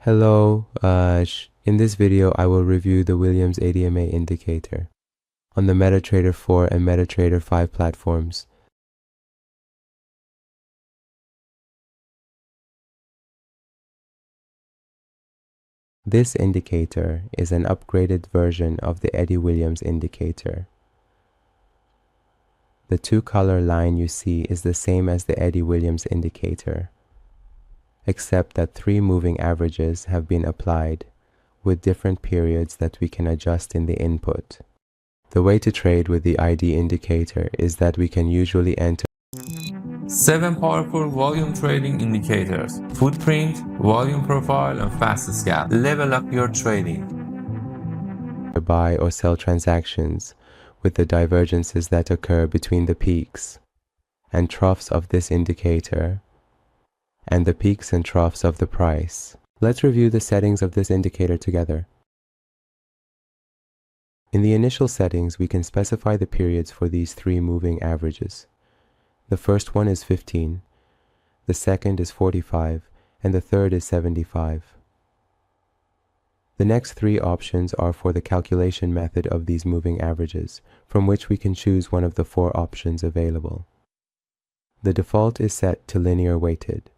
Hello, in this video I will review the Williams ADMA indicator on the MetaTrader 4 and MetaTrader 5 platforms. This indicator is an upgraded version of the Eddie Williams indicator. The two-color line you see is the same as the Eddie Williams indicator, except that 3 moving averages have been applied with different periods that we can adjust in the input. The way to trade with the ID indicator is that we can usually enter 7 powerful volume trading indicators: footprint, volume profile, and fast scalp. Level up your trading. buy or sell transactions with the divergences that occur between the peaks and troughs of this indicator and the peaks and troughs of the price. Let's review the settings of this indicator together. In the initial settings, we can specify the periods for these 3 moving averages. The first one is 15, the second is 45, and the third is 75. The next 3 options are for the calculation method of these moving averages, from which we can choose one of the 4 options available. The default is set to linear weighted.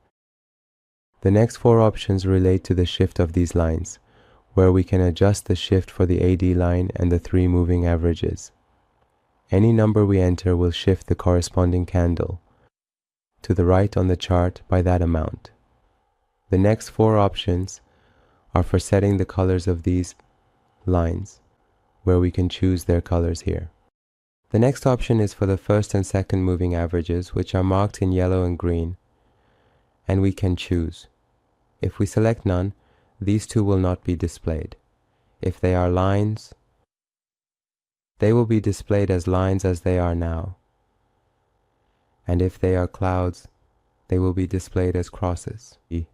The next 4 options relate to the shift of these lines, where we can adjust the shift for the AD line and the 3 moving averages. Any number we enter will shift the corresponding candle to the right on the chart by that amount. The next 4 options are for setting the colors of these lines, where we can choose their colors here. The next option is for the first and second moving averages, which are marked in yellow and green, and we can choose. If we select none, these 2 will not be displayed. If they are lines, they will be displayed as lines as they are now. And if they are clouds, they will be displayed as crosses. The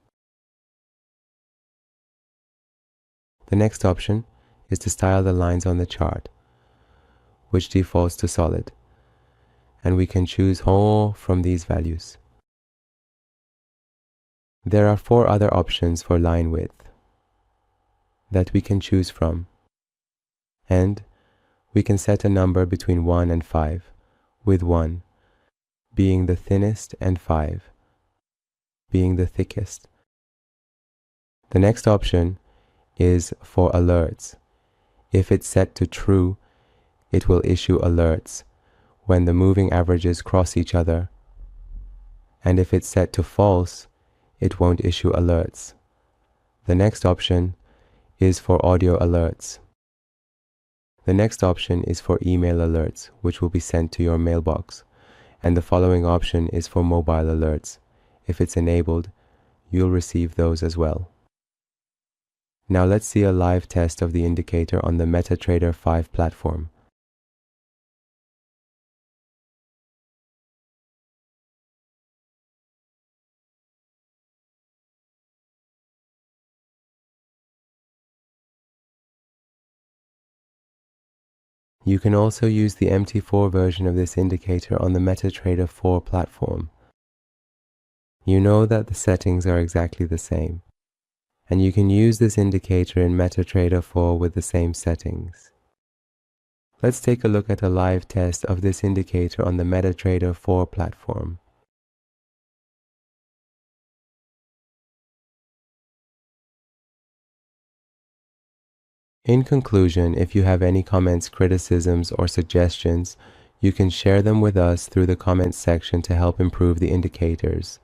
next option is to style the lines on the chart, which defaults to solid, and we can choose all from these values. There are 4 other options for line width that we can choose from, and we can set a number between 1 and 5, with 1 being the thinnest and 5 being the thickest. The next option is for alerts. If it's set to true, it will issue alerts when the moving averages cross each other, and if it's set to false, it won't issue alerts. The next option is for audio alerts. The next option is for email alerts, which will be sent to your mailbox, and the following option is for mobile alerts. If it's enabled, you'll receive those as well. Now let's see a live test of the indicator on the MetaTrader 5 platform. You can also use the MT4 version of this indicator on the MetaTrader 4 platform. You know that the settings are exactly the same, and you can use this indicator in MetaTrader 4 with the same settings. Let's take a look at a live test of this indicator on the MetaTrader 4 platform. In conclusion, if you have any comments, criticisms, or suggestions, you can share them with us through the comments section to help improve the indicators.